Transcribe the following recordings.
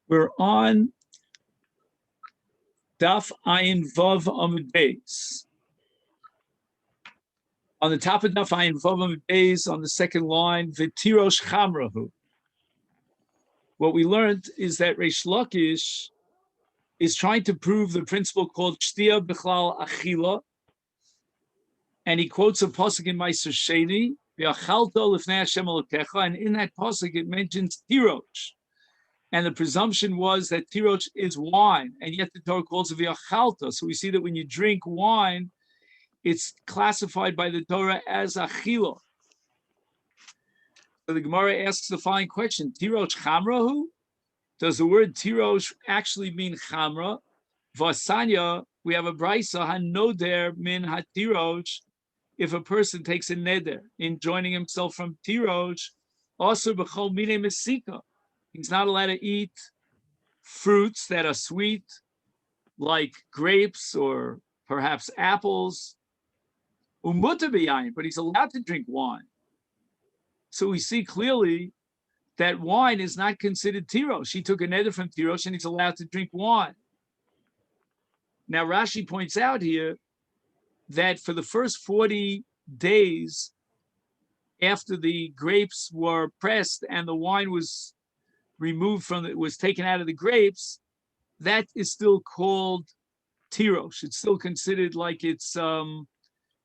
We're on Daf Ayin Vav Amud Beis. On the top of Daf Ayin Vav Amud Beis, on the second line, V'tirosh Chamrahu. What we learned is that Reish Lakish is trying to prove the principle called Shtia B'chlal Achila, and he quotes a pasuk in Ma'aser Sheni, V'achalto Lifnei Hashem Elokecha, and in that pasuk it mentions tirosh. And the presumption was that tirosh is wine, and yet the Torah calls it v'achalta. So we see that when you drink wine, it's classified by the Torah as achila. So the Gemara asks the following question: Tirosh chamrahu? Does the word tirosh actually mean chamra? Vasanya, we have a brisa hanoder min hatirosh. If a person takes a neder in joining himself from tirosh, also b'chol mine mesika. He's not allowed to eat fruits that are sweet, like grapes or perhaps apples, but he's allowed to drink wine. So we see clearly that wine is not considered tirosh. He took a neder from tirosh and he's allowed to drink wine. Now Rashi points out here that for the first 40 days after the grapes were pressed and the wine was removed from it, was taken out of the grapes, that is still called tirosh. It's still considered like it's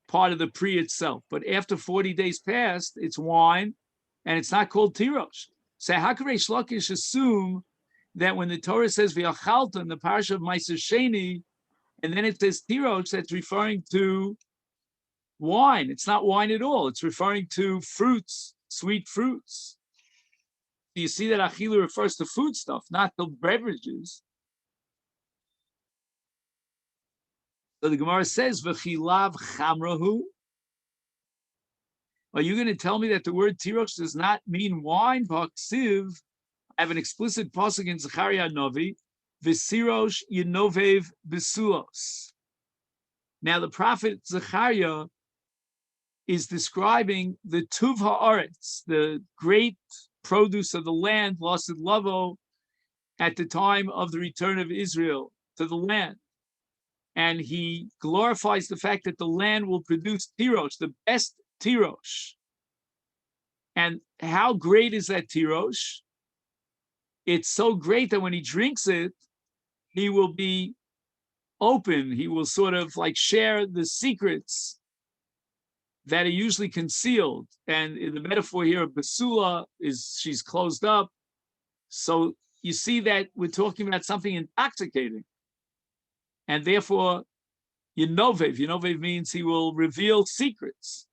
part of the pre itself. But after 40 days passed, it's wine, and it's not called tirosh. So how could Reish Lakish assume that when the Torah says v'achalta in the parasha of Ma'aser Sheni, and then it says tirosh, that's referring to wine? It's not wine at all. It's referring to fruits, sweet fruits. You see that achila refers to food stuff, not to beverages. So the Gemara says, "V'chilav chamrahu." Are you going to tell me that the word tirosh does not mean wine? V'aksiv, I have an explicit pasuk in Zechariah Novi, "V'sirosh yinovev besulos." Now the prophet Zechariah is describing the tuv haaretz, the great produce of the land, lasid lavo, at the time of the return of Israel to the land. And he glorifies the fact that the land will produce tirosh, the best tirosh. And how great is that tirosh? It's so great that when he drinks it, he will be open. He will sort of like share the secrets that are usually concealed. And the metaphor here of Basula is she's closed up. So you see that we're talking about something intoxicating. And therefore, Yinovev means he will reveal secrets.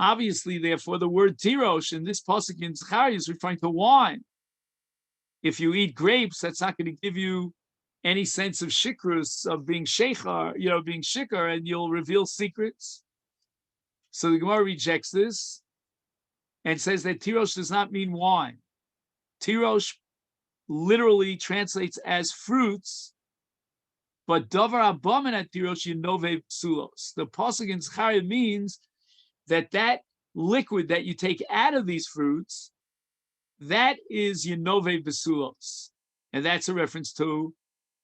Obviously, therefore, the word tirosh in this pasuk in Zechariah is referring to wine. If you eat grapes, that's not going to give you any sense of shikrus, of being sheikhar, being shikar, and you'll reveal secrets. So the Gemara rejects this and says that tirosh does not mean wine. Tirosh literally translates as fruits, but davar abamin at tirosh yinovev psulos. The pasuk in Zechariah means that liquid that you take out of these fruits, that is yinovev psulos, and that's a reference to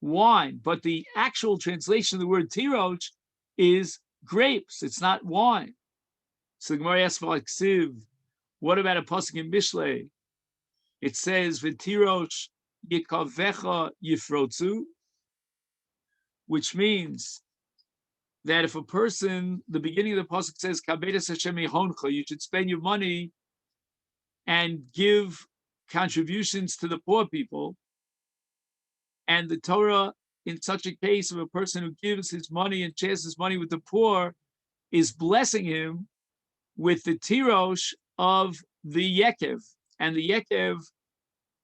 wine. But the actual translation of the word tirosh is grapes. It's not wine. So the Gemara asks for Ksiv, what about a pasuk in Mishlei? It says v'tirosh yikavecha yifrotzu, which means that if a person, the beginning of the pasuk says kabedas Hashem yehoncha, you should spend your money and give contributions to the poor people. And the Torah, in such a case of a person who gives his money and shares his money with the poor, is blessing him with the tirosh of the yekev. And the yekev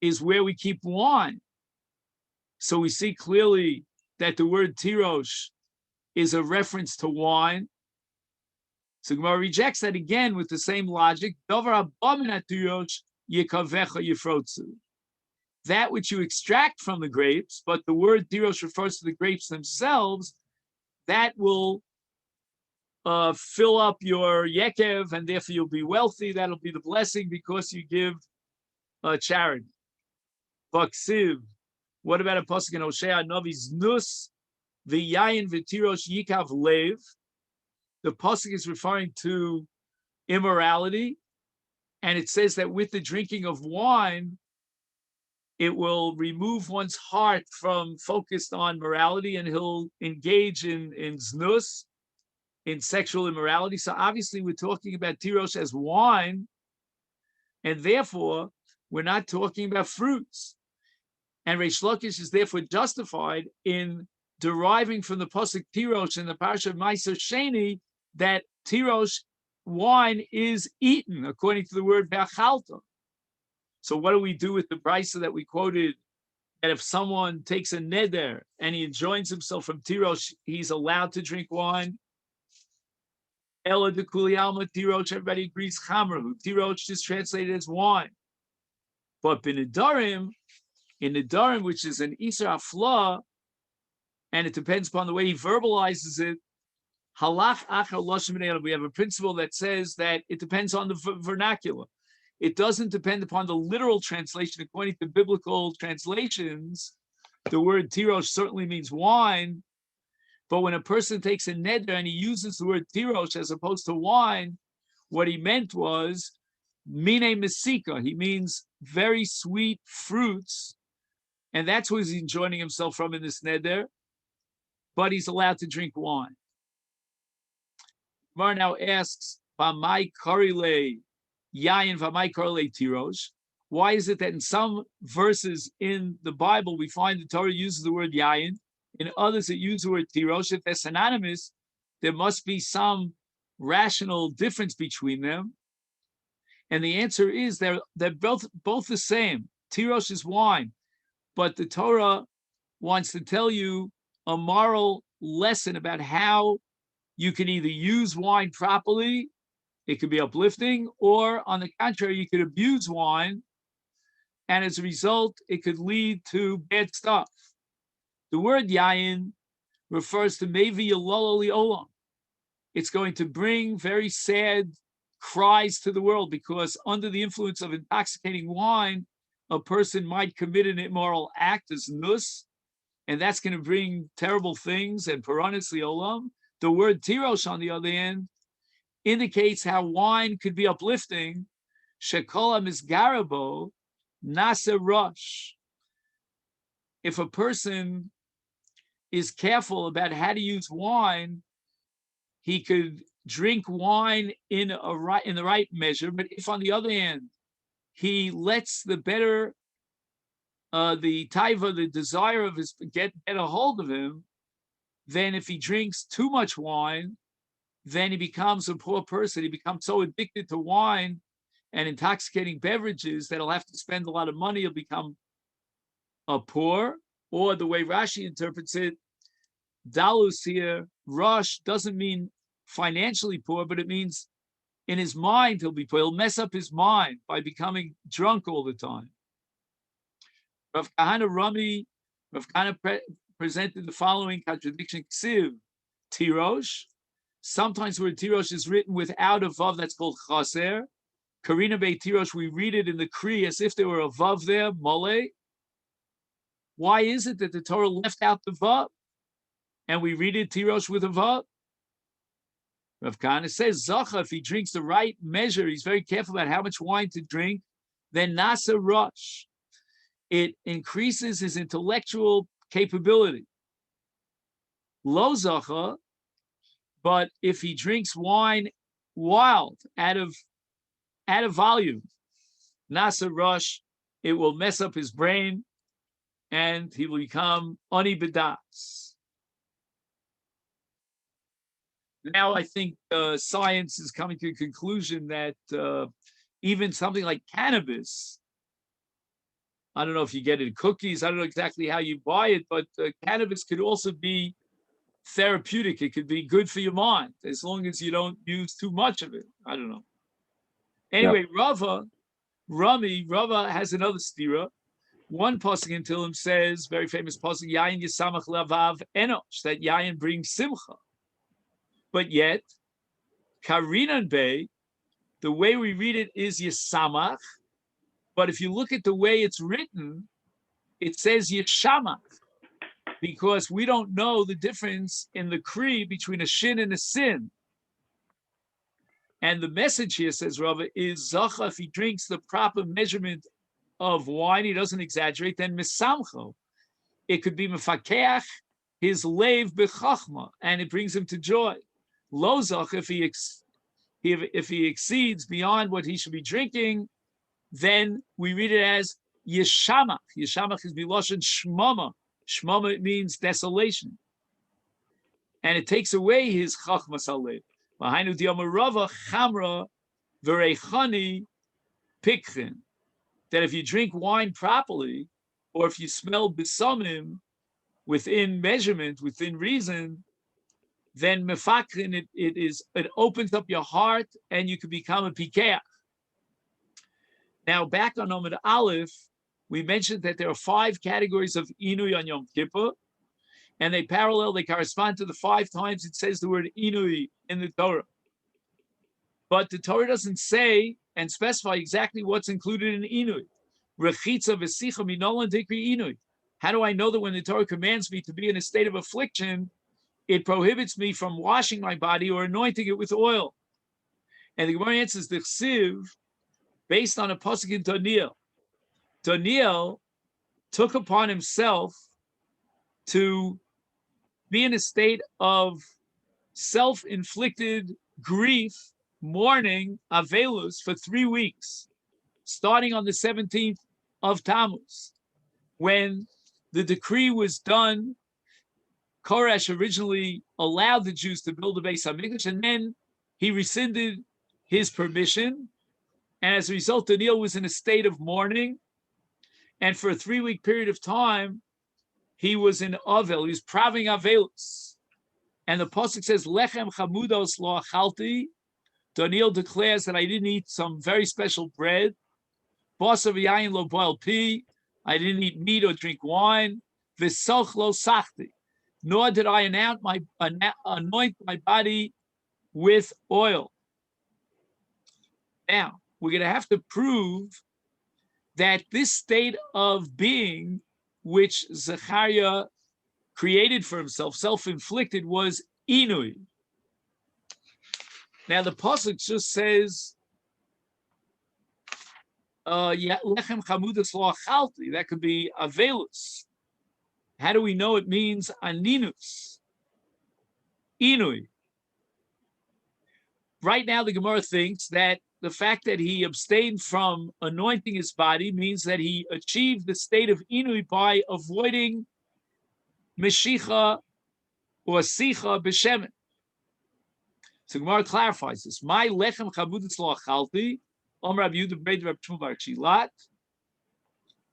is where we keep wine. So we see clearly that the word tirosh is a reference to wine. So Gemara rejects that again with the same logic. That which you extract from the grapes, but the word tirosh refers to the grapes themselves, that will fill up your yekev, and therefore you'll be wealthy. That'll be the blessing because you give charity. Baksiv. What about a pasuk in Hosea Novi's Nus v'yayin v'tirosh yikav lev? The pasuk is referring to immorality, and it says that with the drinking of wine, it will remove one's heart from focused on morality, and he'll engage in znus, in sexual immorality. So obviously we're talking about tirosh as wine, and therefore we're not talking about fruits. And Reish Lakish is therefore justified in deriving from the pasuk tirosh in the parasha of Ma'aser Sheni that tirosh, wine, is eaten according to the word be'achalta. So what do we do with the brisa that we quoted, that if someone takes a neder and he enjoins himself from tirosh, he's allowed to drink wine? Ela de kuli alma tirosh, everybody agrees chamrahu. Tirosh is translated as wine. But in Nedarim, which is an Isra Afla, and it depends upon the way he verbalizes it, halach achar loshem, we have a principle that says that it depends on the vernacular. It doesn't depend upon the literal translation. According to biblical translations, the word tirosh certainly means wine, but when a person takes a neder and he uses the word tirosh as opposed to wine, what he meant was mine mesika. He means very sweet fruits, and that's what he's enjoining himself from in this neder, but he's allowed to drink wine. Mar now asks, V'mai karile yayin v'mai karile tirosh. Why is it that in some verses in the Bible we find the Torah uses the word yayin, in others it uses the word tirosh? If they're synonymous, there must be some rational difference between them. And the answer is they're both the same. Tirosh is wine, but the Torah wants to tell you a moral lesson about how you can either use wine properly, it could be uplifting, or on the contrary, you could abuse wine, and as a result, it could lead to bad stuff. The word yayin refers to mevi yalol olam. It's going to bring very sad cries to the world, because under the influence of intoxicating wine, a person might commit an immoral act as nus, and that's going to bring terrible things and paranis liolam. The word tirosh, on the other hand, indicates how wine could be uplifting. Shekola misgarabo nasa rush. If a person is careful about how to use wine, he could drink wine in the right measure. But if, on the other hand, he lets the better, the taiva, the desire of his, get a hold of him, then if he drinks too much wine, then he becomes a poor person. He becomes so addicted to wine and intoxicating beverages that he'll have to spend a lot of money. He'll become poor, or the way Rashi interprets it, dalus here, rush, doesn't mean financially poor, but it means in his mind he'll be poor. He'll mess up his mind by becoming drunk all the time. Rav Kahana presented the following contradiction: Ksiv, tirosh. Sometimes the word tirosh is written without a vav, that's called chaser. Karina Bey tirosh, we read it in the Kri as if there were a vav there, mole. Why is it that the Torah left out the vav and we read it tirosh with a vav? Rav Kahana says, Zacha, if he drinks the right measure, he's very careful about how much wine to drink, then nasa rush. It increases his intellectual capability. Lo Zacha, but if he drinks wine wild, out of volume, nasa rush, it will mess up his brain and he will become ani bedas. Now I think science is coming to a conclusion that even something like cannabis, I don't know if you get it in cookies, I don't know exactly how you buy it, but cannabis could also be therapeutic. It could be good for your mind, as long as you don't use too much of it. I don't know. Anyway, yeah. Rava has another stira. One pasuk in Tehillim says, very famous pasuk, Yayin Yisamach Lavav Enosh, that Yayin brings simcha. But yet, Karinan Bey, the way we read it is Yisamach, but if you look at the way it's written, it says Yeshama, because we don't know the difference in the Kri between a Shin and a Sin. And the message here, says Rava, is Zacha, if he drinks the proper measurement of wine, he doesn't exaggerate, then Misamcho. It could be Mefakeach, his Leiv Bechachma, and it brings him to joy. Lo Zach, if he exceeds beyond what he should be drinking, then we read it as Yeshamach. Yeshamach is Miloshen Shmama. Shmama means desolation. And it takes away his Chachmas Halev. V'hainu diyama Rava Chamra V'reichani Pikchin. That if you drink wine properly, or if you smell Besamim within measurement, within reason, then Mefakrin, it opens up your heart and you can become a Pikeach. Now, back on Omid Aleph, we mentioned that there are 5 categories of Inui on Yom Kippur, and they correspond to the 5 times it says the word Inui in the Torah. But the Torah doesn't say and specify exactly what's included in Inui. Rechitza v'sicha minolan dikri Inui. How do I know that when the Torah commands me to be in a state of affliction, it prohibits me from washing my body or anointing it with oil? And the Gemara answers the Chsiv, based on a pasuk in Daniel. Daniel took upon himself to be in a state of self-inflicted grief, mourning, avelus, for 3 weeks, starting on the 17th of Tammuz. When the decree was done, Koresh originally allowed the Jews to build the Beis HaMikdash, and then he rescinded his permission. And as a result, Daniel was in a state of mourning. And for a 3-week period of time, he was in Avel. He was praving Avelus. And the pasuk says, Lechem chamudos lo achalti. Daniel declares that I didn't eat some very special bread. Basar v'yayin lo boil pi. I didn't eat meat or drink wine. V'soch lo sachti. Nor did I anoint my body with oil. Now, we're going to have to prove that this state of being, which Zechariah created for himself, self-inflicted, was Inui. Now, the pasuk just says, Lechem chamudas lo achalti. That could be Avelus. How do we know it means Aninus? Inui. Right now, the Gemara thinks that the fact that he abstained from anointing his body means that he achieved the state of Inui by avoiding Meshicha or Sicha b'Shemen. So Gemara clarifies this. My lechem chamudas lo achalti, Rabbi Yehuda b'Rei Rabbi Shmuel bar Shilat.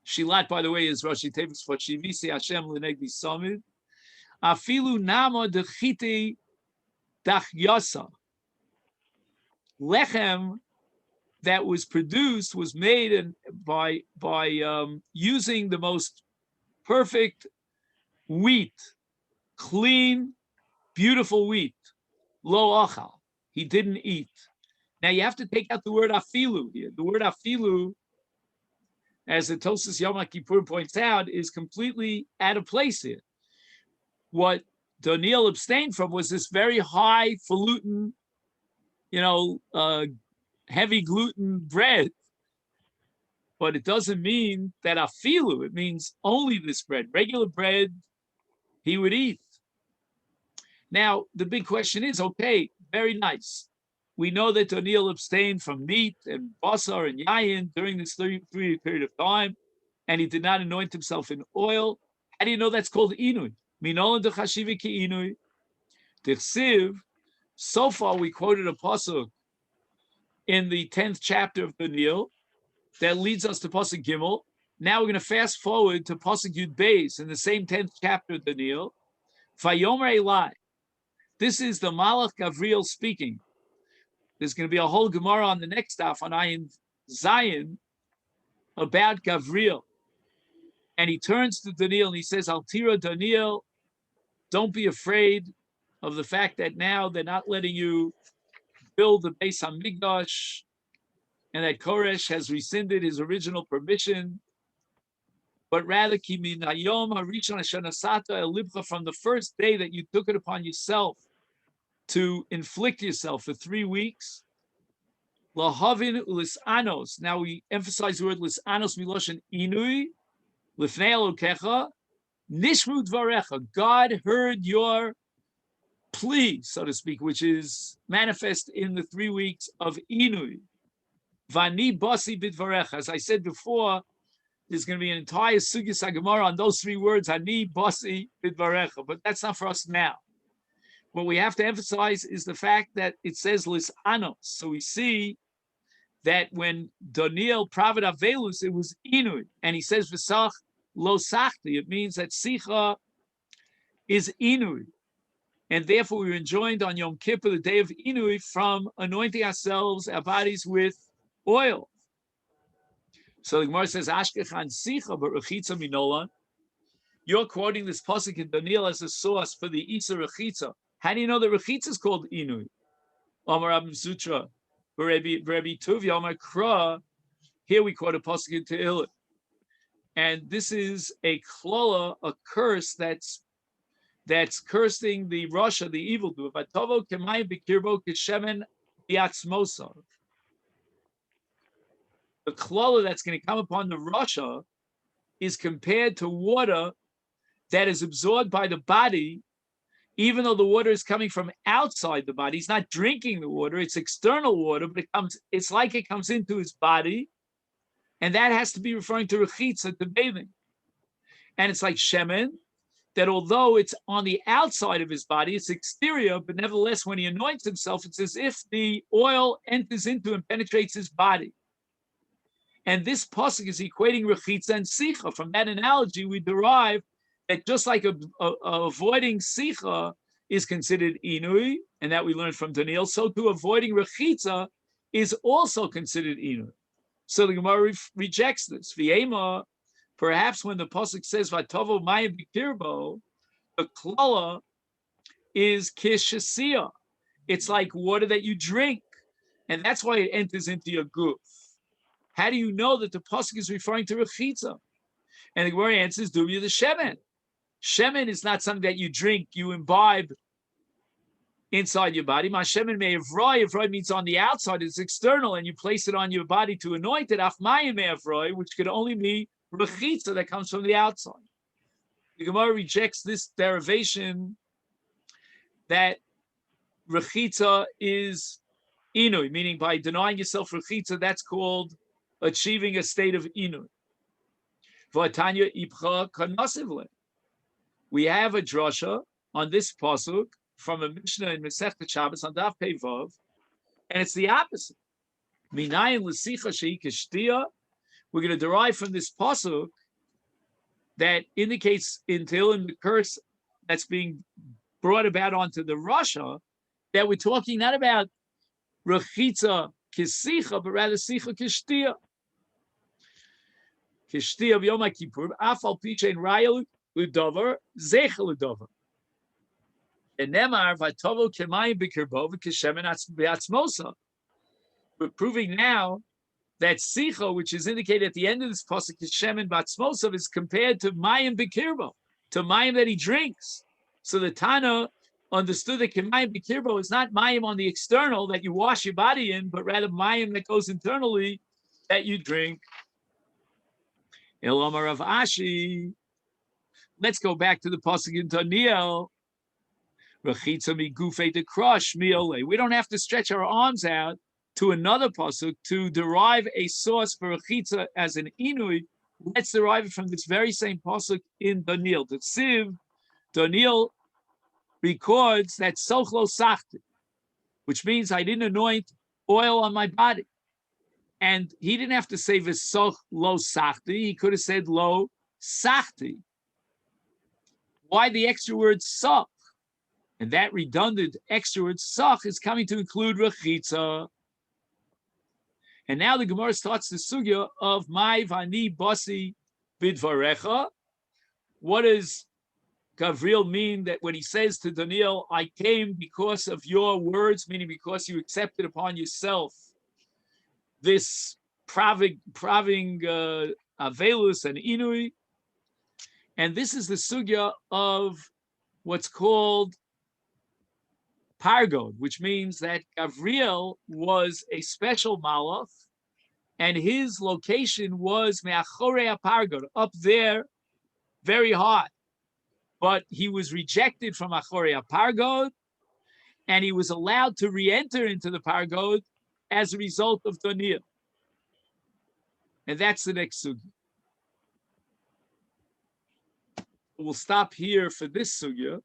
Shilat, by the way, is Rashi Tevis for Shivisi Hashem l'negdi samid. Afilu nama dechiti dachyasa. Lechem that was produced was made by using the most perfect wheat, clean, beautiful wheat. Lo achal. He didn't eat. Now you have to take out the word afilu here. The word afilu, as the Tosas Yom Kippur points out, is completely out of place here. What Daniel abstained from was this very highfalutin, heavy gluten bread. But it doesn't mean that afilu. It means only this bread. Regular bread, he would eat. Now, the big question is, okay, very nice. We know that Daniel abstained from meat and basar and yayin during this 3-week period of time, and he did not anoint himself in oil. How do you know that's called inui? Minolan de chashivi ki inui. Tichsiv. So far, we quoted a pasuk in the 10th chapter of Daniel that leads us to pasuk Gimel. Now we're going to fast forward to pasuk Yud Beis in the same 10th chapter of Daniel. Vayomer Elai. This is the Malach Gavriel speaking. There's going to be a whole Gemara on the next daf on Ayin Zion about Gavriel. And he turns to Daniel and he says, Altira Daniel, don't be afraid of the fact that now they're not letting you build the Beis HaMikdash, and that Koresh has rescinded his original permission. but rather kimin hayom harishon asher nasata el libcha, from the first day that you took it upon yourself to inflict yourself for 3 weeks. Lahavin lisanos. Now we emphasize the word lisanos miloshen inui lifnei elokecha nishmu dvarecha. God heard your plea, so to speak, which is manifest in the 3 weeks of inui. Vani basi bidvarecha. As I said before, there's going to be an entire sugya sagamara on those 3 words, Ani basi bidvarecha, but that's not for us now. What we have to emphasize is the fact that it says lisanos. So we see that when Daniel Pravid Avelus, it was Inui, and he says V'sach lo sachti. It means that Sicha is Inui, and therefore we were enjoined on Yom Kippur, the day of Inui, from anointing ourselves, our bodies with oil. So the Gemara says Ashkechan Sicha, but Rechitza Minolan. You're quoting this pasuk in Daniel as a source for the Isa Rechitza. How do you know that Rechitza is called Inui? Omar Abim Sutra, Rabbi Tuvia, Omar Kra. Here we quote a pasuk in Tehillim, and this is a klola, a curse that's cursing the Russia, the evildoer. Vatovo kemayim b'kirbo kishemen biatzmosa. The klola that's going to come upon the Russia is compared to water that is absorbed by the body, even though the water is coming from outside the body. He's not drinking the water, it's external water, but it's like it comes into his body, and that has to be referring to rechitza, to bathing. And it's like shemen, that although it's on the outside of his body, it's exterior, but nevertheless, when he anoints himself, it's as if the oil enters into and penetrates his body. And this pasuk is equating rechitza and sicha. From that analogy, we derive that just like avoiding sicha is considered inui, and that we learned from Daniel, so too avoiding rechitza is also considered inui. So the Gemara rejects this. V'yema, perhaps when the pasuk says vatovo mayim b'kirbo, the klala is kishasiya. It's like water that you drink, and that's why it enters into your goof. How do you know that the pasuk is referring to rechitza? And the Gemara answers, "Dumya the shemen." Shemen is not something that you drink, you imbibe inside your body. Ma shemen me'evroi. Evroi means on the outside, it's external, and you place it on your body to anoint it. Af mayim me'evroi, which could only be rechitza that comes from the outside. The Gemara rejects this derivation that rechitza is inui, meaning by denying yourself rechitza, that's called achieving a state of inui. V'atanya ipcha kanasivle. We have a drasha on this pasuk from a Mishnah in Masechet Shabbos on Daf Pei Vav, and it's the opposite. Minayin l'sicha she'i kishtia. We're going to derive from this pasuk that indicates in Tehillim the curse that's being brought about onto the Rasha, that we're talking not about rechitza kisicha, but rather sicha kishtia. Kishtia of Yoma Kippur, afal pichein rayel l'dover, zecha l'dover. And Nemar v'tovo kemayim b'kirbo v'kishemen b'atzmosa. We're proving now that sicha, which is indicated at the end of this pasuk, kishemen b'atzmosa, is compared to mayim b'kirbo, to mayim that he drinks. So the Tana understood that kemayim b'kirbo is not mayim on the external that you wash your body in, but rather mayim that goes internally that you drink. Elomar of Ashi. Let's go back to the pasuk in Daniel. Rechitza mi gufe to crush miole. We don't have to stretch our arms out to another pasuk to derive a source for rechitza as an inui. Let's derive it from this very same pasuk in Daniel. The Siv, Daniel records that sochlo sachti, which means I didn't anoint oil on my body. And he didn't have to say v'soch lo sachti. He could have said lo sachti. Why the extra word soch? And that redundant extra word soch is coming to include rechitza. And now the Gemara starts the sugya of my vani basi bidvarecha. What does Gabriel mean that when he says to Daniel, I came because of your words, meaning because you accepted upon yourself this praving avelus and inui, And this is the sugya of what's called Pargod, which means that Gavriel was a special malach, and his location was Me'achorei Pargod, up there, very high. But he was rejected from Achorei Pargod, and he was allowed to re-enter into the Pargod as a result of Donir. And that's the next sugya. We'll stop here for this sugya.